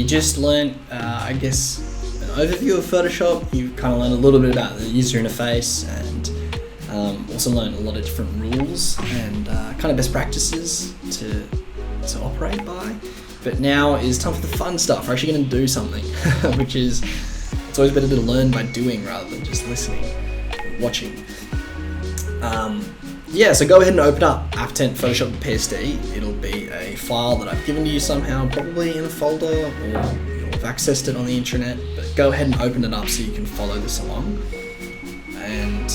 just learned, I guess, an overview of Photoshop. You kind of learn a little bit about the user interface and also learn a lot of different rules and kind of best practices to operate by. But now is time for the fun stuff. We're actually going to do something, which is, it's always better to learn by doing rather than just listening, watching. So go ahead and open up Aftent Photoshop PSD. It'll be a file that I've given to you somehow, probably in a folder, or you'll have accessed it on the internet, but go ahead and open it up so you can follow this along. And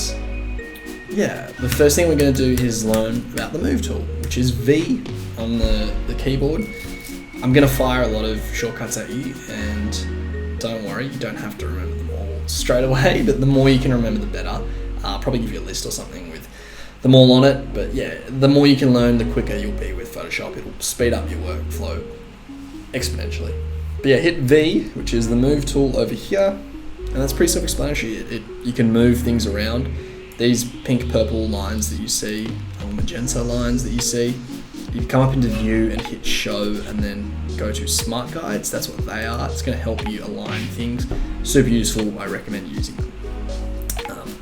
the first thing we're going to do is learn about the Move tool, which is V on the keyboard. I'm going to fire a lot of shortcuts at you, and don't worry, you don't have to remember them all straight away, but the more you can remember, the better. I'll probably give you a list or something with them all on it, but the more you can learn, the quicker you'll be with Photoshop. It'll speed up your workflow exponentially. But hit V, which is the Move tool over here, and that's pretty self-explanatory. You can move things around. These pink purple lines that you see, or magenta lines that you see, you come up into View and hit Show, and then go to Smart Guides. That's what they are. It's going to help you align things. Super useful. I recommend using them.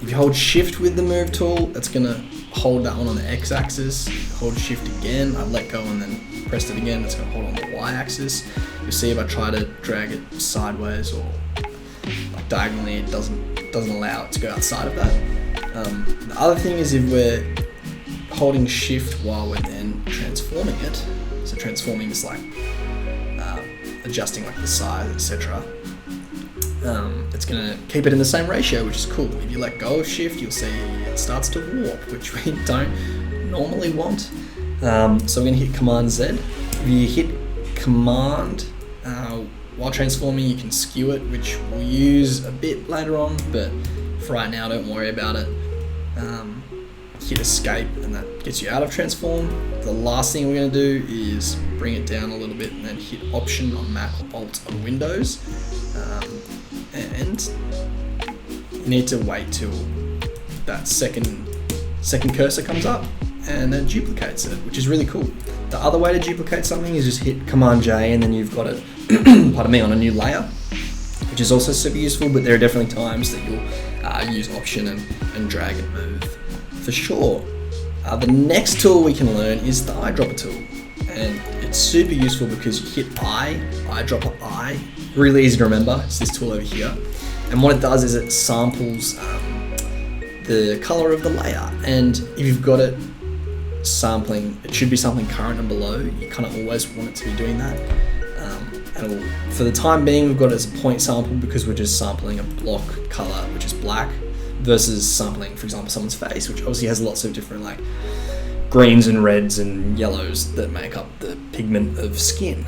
If you hold Shift with the Move tool, that's going to hold that one on the X-axis. Hold Shift again. I let go and then pressed it again. It's going to hold on the Y-axis. You'll see if I try to drag it sideways or like diagonally, it doesn't allow it to go outside of that. The other thing is if we're holding Shift while we're then transforming it, so transforming is like adjusting like the size, etc. It's going to keep it in the same ratio, which is cool. If you let go of Shift, you'll see it starts to warp, which we don't normally want. So we're going to hit Command Z. If you hit Command while transforming, you can skew it, which we'll use a bit later on, but for right now, don't worry about it. Hit Escape, and that gets you out of transform. The last thing we're going to do is bring it down a little bit and then hit Option on Mac or Alt on Windows. And you need to wait till that second cursor comes up and then duplicates it, which is really cool. The other way to duplicate something is just hit Command J and then you've got it on a new layer, which is also super useful, but there are definitely times that you'll use Option and drag and move for sure. The next tool we can learn is the eyedropper tool, and it's super useful because you hit eyedropper I, really easy to remember. It's this tool over here, and what it does is it samples the color of the layer, and if you've got it sampling, it should be sampling current and below. You kind of always want it to be doing that. And for the time being, we've got it as a point sample because we're just sampling a block color, which is black, versus sampling, for example, someone's face, which obviously has lots of different like greens and reds and yellows that make up the pigment of skin.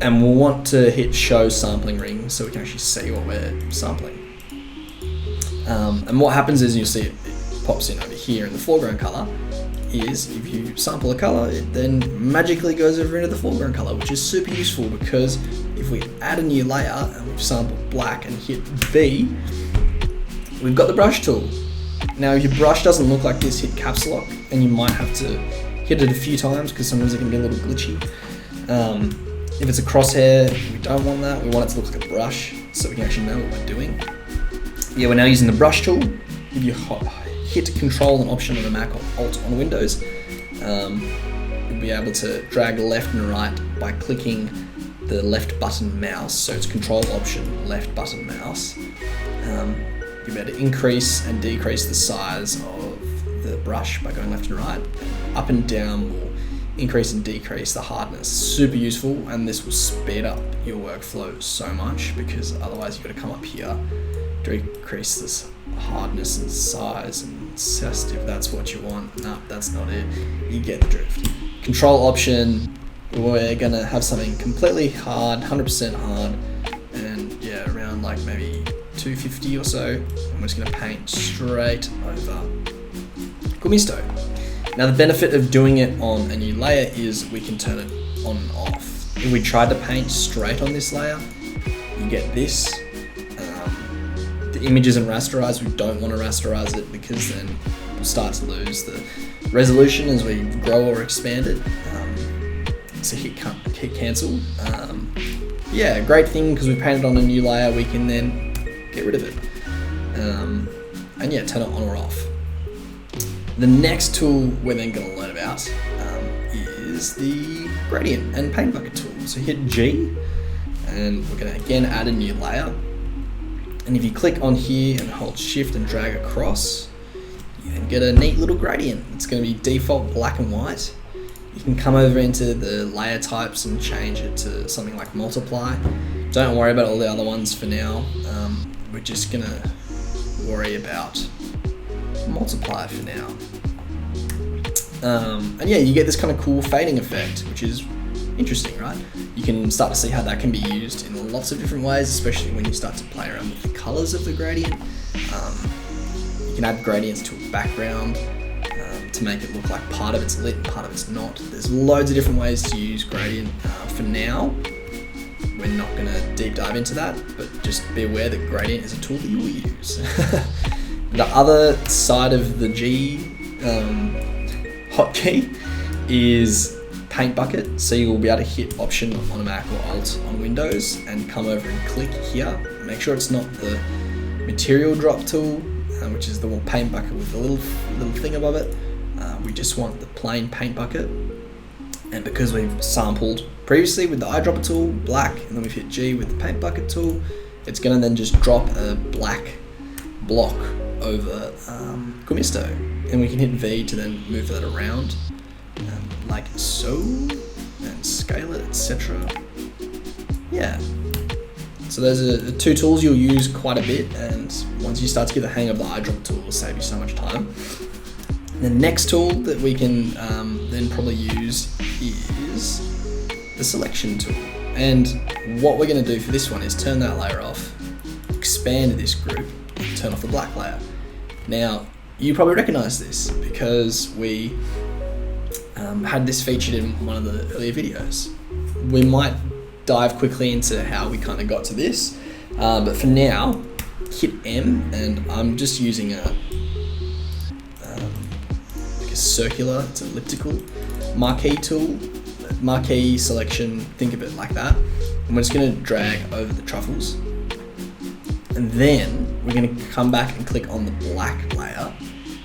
And we'll want to hit Show Sampling Ring so we can actually see what we're sampling. And what happens is you'll see it pops in over here in the foreground color. Is if you sample a color, it then magically goes over into the foreground color, which is super useful because if we add a new layer and we've sampled black and hit V, we've got the brush tool. Now if your brush doesn't look like this, hit caps lock, and you might have to hit it a few times because sometimes it can be a little glitchy. If it's a crosshair, we don't want that. We want it to look like a brush so we can actually know what we're doing. We're now using the brush tool. If you hit Control and Option on a Mac or Alt on Windows, you'll be able to drag left and right by clicking the left button mouse. So it's Control Option left button mouse. You'll be able to increase and decrease the size of the brush by going left and right. Up and down will increase and decrease the hardness. Super useful, and this will speed up your workflow so much because otherwise you've got to come up here, decrease this hardness and size and test if that's what you want. No, that's not it. You get the drift. Control Option, we're gonna have something completely hard, 100% hard, and around like maybe 250 or so. I'm just gonna paint straight over Gumisto. Now the benefit of doing it on a new layer is we can turn it on and off. If we tried to paint straight on this layer, you get this. The image isn't rasterized. We don't want to rasterize it because then we'll start to lose the resolution as we grow or expand it. so hit cancel. Yeah, great thing because we painted on a new layer, we can then get rid of it. And yeah, turn it on or off. The next tool we're then going to learn about is the gradient and paint bucket tool. So hit G, and we're going to again add a new layer. And if you click on here and hold shift and drag across, you then get a neat little gradient. It's going to be default black and white. You can come over into the layer types and change it to something like multiply. Don't worry about all the other ones for now. We're just going to worry about multiply for now. And yeah, you get this kind of cool fading effect, which is interesting, right? You can start to see how that can be used in lots of different ways, especially when you start to play around with the colors of the gradient. You can add gradients to a background to make it look like part of it's lit and part of it's not. There's loads of different ways to use gradient. For now, we're not going to deep dive into that, but just be aware that gradient is a tool that you will use. The other side of the G hotkey is paint bucket. So you will be able to hit Option on Mac or Alt on Windows and come over and click here. Make sure it's not the material drop tool, which is the paint bucket with the little thing above it. We just want the plain paint bucket. And because we've sampled previously with the eyedropper tool, black, and then we've hit G with the paint bucket tool, it's going to then just drop a black block over Kumisto. And we can hit V to then move that around, like so, and scale it, etc. Yeah. So those are the two tools you'll use quite a bit, and once you start to get the hang of the eyedropper tool, it will save you so much time. The next tool that we can then probably use is the selection tool. And what we're going to do for this one is turn that layer off, expand this group, turn off the black layer. Now, you probably recognize this because we had this featured in one of the earlier videos. We might dive quickly into how we kind of got to this, but for now, hit M, and I'm just using a circular, it's elliptical marquee tool, marquee selection, think of it like that. And we're just going to drag over the truffles, and then we're going to come back and click on the black layer.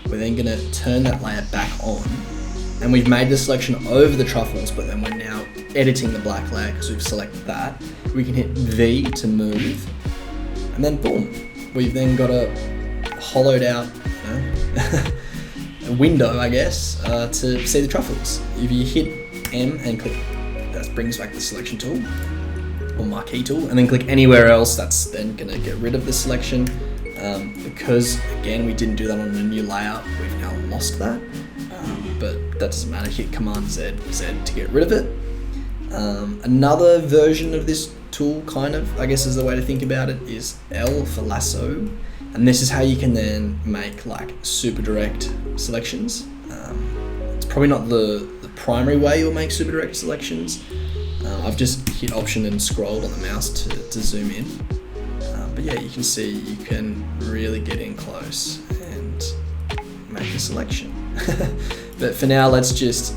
We're then going to turn that layer back on, and we've made the selection over the truffles, but then we're now editing the black layer because we've selected that. We can hit V to move, and then boom, we've then got a hollowed out, a window, I guess, to see the truffles. If you hit M and click, that brings back the selection tool or marquee tool, and then click anywhere else, that's then gonna get rid of the selection. Because again, we didn't do that on a new layout, we've now lost that. But that doesn't matter, hit Command Z to get rid of it. Another version of this tool, kind of, I guess is the way to think about it, is L for lasso. And this is how you can then make like super direct selections. It's probably not the primary way you'll make super direct selections. I've just hit Option and scrolled on the mouse to zoom in. But yeah, you can see you can really get in close and make a selection. But for now, let's just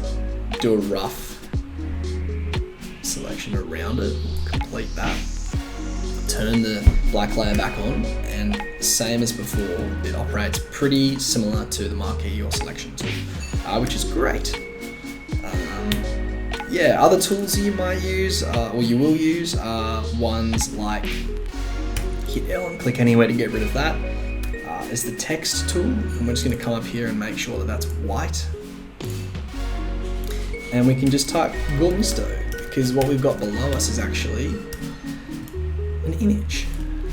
do a rough selection around it. We'll complete that. Turn the black layer back on, and same as before, it operates pretty similar to the marquee or selection tool, which is great. Yeah, other tools you might use, or you will use, are ones like hit L and click anywhere to get rid of that. Is the text tool, and we're just going to come up here and make sure that that's white. And we can just type Gormisto, because what we've got below us is actually an image.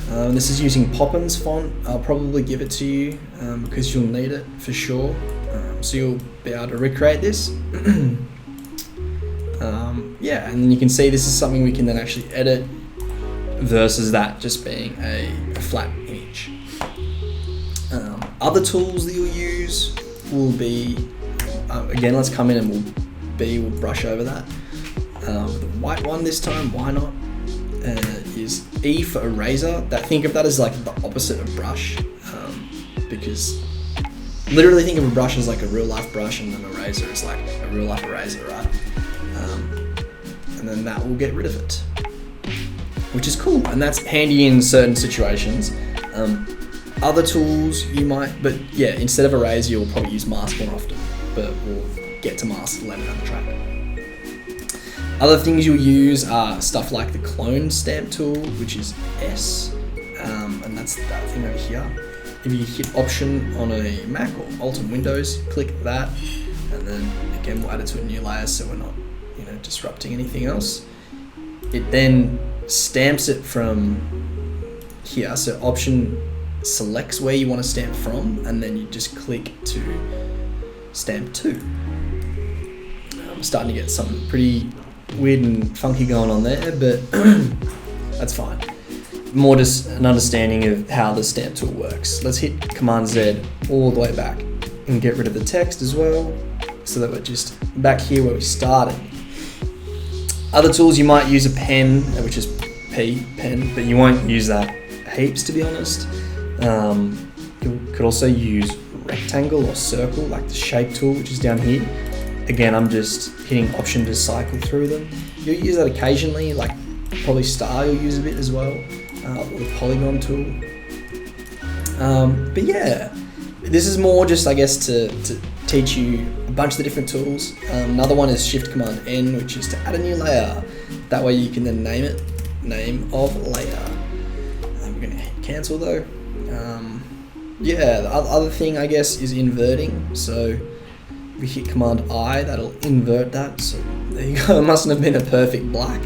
This is using Poppins font. I'll probably give it to you because you'll need it for sure. So you'll be able to recreate this. Yeah, and then you can see this is something we can then actually edit versus that just being a flat image. Other tools that you'll use will be, again, let's come in and we'll brush over that. The white one this time, why not? Is E for eraser. Think of that as like the opposite of brush, because literally think of a brush as like a real life brush, and an eraser is like a real life eraser, right? and then that will get rid of it, which is cool, and that's handy in certain situations. Other tools you might, but yeah, instead of erase, you'll probably use mask more often, but we'll get to mask later down the track. Other things you'll use are stuff like the clone stamp tool, which is S, and that's that thing over here. If you hit Option on a Mac or Alt on Windows, click that, and then again we'll add it to a new layer so we're not, disrupting anything else. It then stamps it from here, so Option selects where you want to stamp from, and then you just click to stamp to. I'm starting to get something pretty weird and funky going on there, but that's fine. More just an understanding of how the stamp tool works. Let's hit Command Z all the way back and get rid of the text as well, so that we're just back here where we started. Other tools, you might use a pen, which is P, pen, but you won't use that heaps, to be honest. You could also use rectangle or circle, like the shape tool, which is down here. Again, I'm just hitting Option to cycle through them. You'll use that occasionally, like probably star you'll use a bit as well, or the polygon tool. But yeah, this is more just, I guess, to teach you a bunch of the different tools. Another one is Shift Command N, which is to add a new layer. That way you can then name it, name of layer. We're gonna hit cancel though. Yeah, the other thing, I guess, is inverting. So we hit Command I, that'll invert that. So there you go, it mustn't have been a perfect black.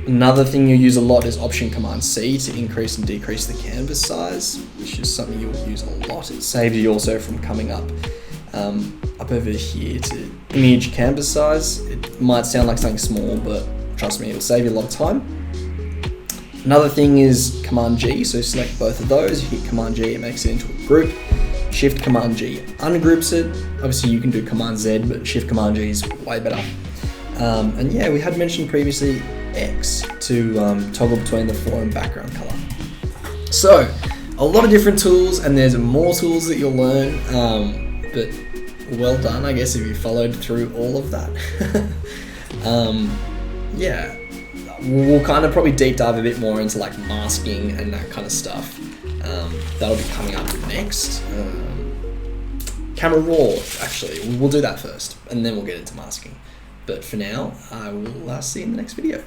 Another thing you use a lot is Option Command C to increase and decrease the canvas size, which is something you'll use a lot. It saves you also from coming up over here to image canvas size. It might sound like something small, but trust me, it'll save you a lot of time. Another thing is Command G, so select both of those. You hit Command G, it makes it into a group. Shift Command G ungroups it. Obviously you can do Command Z, but Shift Command G is way better. And yeah, we had mentioned previously X to toggle between the fore and background color. So a lot of different tools, and there's more tools that you'll learn, but well done, I guess, if you followed through all of that. Yeah, we'll kind of probably deep dive a bit more into like masking and that kind of stuff. That'll be coming up next. Camera Raw, actually, we'll do that first, and then we'll get into masking. But for now, I will see you in the next video.